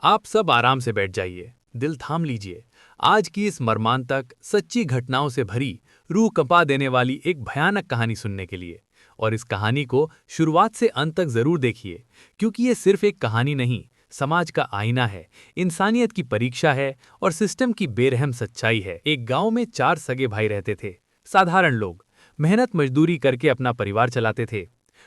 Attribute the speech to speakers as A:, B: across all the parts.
A: आप सब आराम से बैठ जाइए, दिल थाम लीजिए। आज की इस मर्मांतक, सच्ची घटनाओं से भरी, रूह कंपा देने वाली एक भयानक कहानी सुनने के लिए। और इस कहानी को शुरुआत से अंत तक जरूर देखिए, क्योंकि ये सिर्फ एक कहानी नहीं, समाज का आईना है, इंसानियत की परीक्षा है और सिस्टम की बेरहम सच्चाई है। एक गांव में चार सगे भाई रहते थे, साधारण लोग, मेहनत मजदूरी करके अपना परिवार चलाते थे।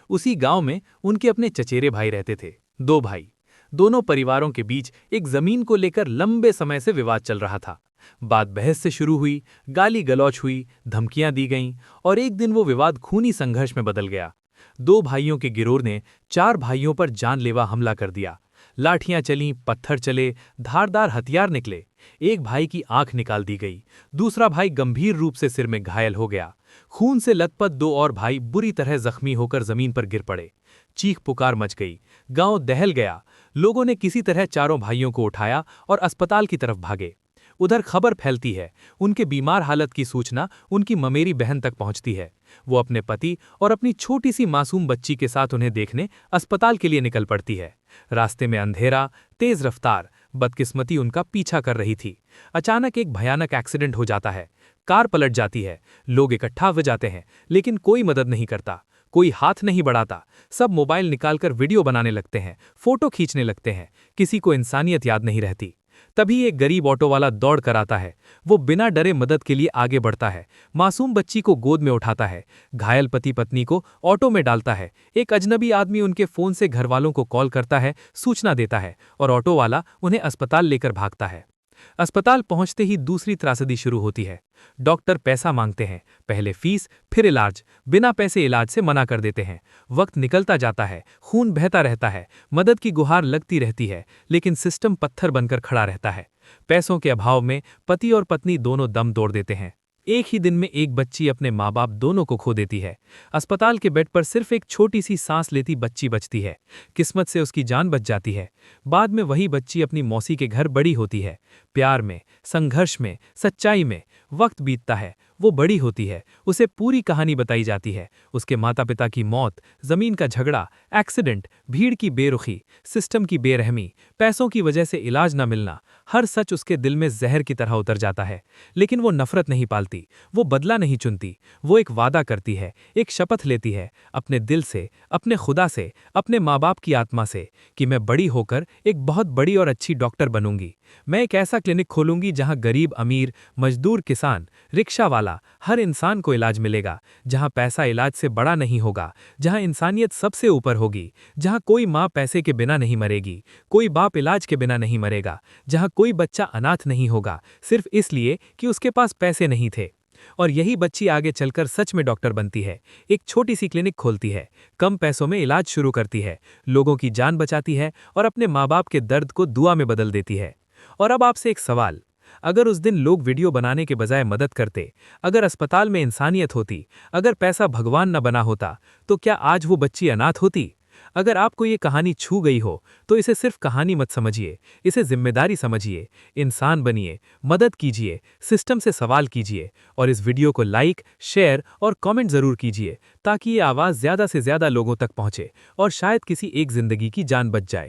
A: उसी गांव में उनके अपने चचेरे भाई रहते थे, दो भाई। दोनों परिवारों के बीच एक जमीन को लेकर लंबे समय से विवाद चल रहा था। बात बहस से शुरू हुई, गाली गलौच हुई, धमकियां दी गईं और एक दिन वो विवाद खूनी संघर्ष में बदल गया। दो भाइयों के गिरोह ने चार भाइयों पर जानलेवा हमला कर दिया। लाठियां चलीं, पत्थर चले, धारदार हथियार निकले। एक भाई की आंख निकाल दी गई, दूसरा भाई गंभीर रूप से सिर में घायल हो गया। खून से लथपथ दो और भाई बुरी तरह जख्मी होकर जमीन पर गिर पड़े। चीख पुकार मच गई, गांव दहल गया। लोगों ने किसी तरह चारों भाइयों को उठाया और अस्पताल की तरफ भागे। उधर खबर फैलती है, उनके बीमार हालत की सूचना उनकी ममेरी बहन तक पहुंचती है। वो अपने पति और अपनी छोटी सी मासूम बच्ची के साथ उन्हें देखने अस्पताल के लिए निकल पड़ती है। रास्ते में अंधेरा, तेज रफ्तार, बदकिस्मती उनका पीछा कर रही थी। अचानक एक भयानक एक्सीडेंट हो जाता है। कार पलट जाती है, लोग इकट्ठा हो जाते हैं, लेकिन कोई मदद नहीं करता, कोई हाथ नहीं बढ़ाता। सब मोबाइल निकालकर वीडियो बनाने लगते हैं, फोटो खींचने लगते हैं। किसी को इंसानियत याद नहीं रहती। तभी एक गरीब ऑटो वाला दौड़ कर आता है। वो बिना डरे मदद के लिए आगे बढ़ता है, मासूम बच्ची को गोद में उठाता है, घायल पति पत्नी को ऑटो में डालता है। एक अजनबी आदमी उनके फोन से घरवालों को कॉल करता है, सूचना देता है और ऑटो वाला उन्हें अस्पताल लेकर भागता है। अस्पताल पहुंचते ही दूसरी त्रासदी शुरू होती है। डॉक्टर पैसा मांगते हैं, पहले फीस फिर इलाज। बिना पैसे इलाज से मना कर देते हैं। वक्त निकलता जाता है, खून बहता रहता है, मदद की गुहार लगती रहती है, लेकिन सिस्टम पत्थर बनकर खड़ा रहता है। पैसों के अभाव में पति और पत्नी दोनों दम तोड़ देते हैं। एक ही दिन में एक बच्ची अपने माँ बाप दोनों को खो देती है। अस्पताल के बेड पर सिर्फ एक छोटी सी सांस लेती बच्ची बचती है। किस्मत से उसकी जान बच जाती है। बाद में वही बच्ची अपनी मौसी के घर बड़ी होती है, प्यार में, संघर्ष में, सच्चाई में। वक्त बीतता है, वो बड़ी होती है, उसे पूरी कहानी बताई जाती है। उसके माता पिता की मौत, जमीन का झगड़ा, एक्सीडेंट, भीड़ की बेरुखी, सिस्टम की बेरहमी, पैसों की वजह से इलाज न मिलना, हर सच उसके दिल में जहर की तरह उतर जाता है। लेकिन वो नफरत नहीं पालती, वो बदला नहीं चुनती। वो एक वादा करती है, एक शपथ लेती है, अपने दिल से, अपने खुदा से, अपने माँ बाप की आत्मा से, कि मैं बड़ी होकर एक बहुत बड़ी और अच्छी डॉक्टर बनूंगी। मैं एक ऐसा क्लिनिक खोलूंगी जहां गरीब अमीर, मजदूर किसान, रिक्शा वाला, हर इंसान को इलाज मिलेगा। जहां पैसा इलाज से बड़ा नहीं होगा, जहां इंसानियत सबसे ऊपर होगी, जहां कोई माँ पैसे के बिना नहीं मरेगी, कोई बाप इलाज के बिना नहीं मरेगा, जहां कोई बच्चा अनाथ नहीं होगा सिर्फ इसलिए कि उसके पास पैसे नहीं थे। और यही बच्ची आगे चलकर सच में डॉक्टर बनती है, एक छोटी सी क्लिनिक खोलती है, कम पैसों में इलाज शुरू करती है, लोगों की जान बचाती है और अपने माँ बाप के दर्द को दुआ में बदल देती है। और अब आपसे एक सवाल, अगर उस दिन लोग वीडियो बनाने के बजाय मदद करते, अगर अस्पताल में इंसानियत होती, अगर पैसा भगवान न बना होता, तो क्या आज वो बच्ची अनाथ होती? अगर आपको ये कहानी छू गई हो तो इसे सिर्फ कहानी मत समझिए, इसे जिम्मेदारी समझिए। इंसान बनिए, मदद कीजिए, सिस्टम से सवाल कीजिए और इस वीडियो को लाइक, शेयर और कमेंट जरूर कीजिए, ताकि ये आवाज़ ज़्यादा से ज़्यादा लोगों तक पहुंचे और शायद किसी एक जिंदगी की जान बच जाए।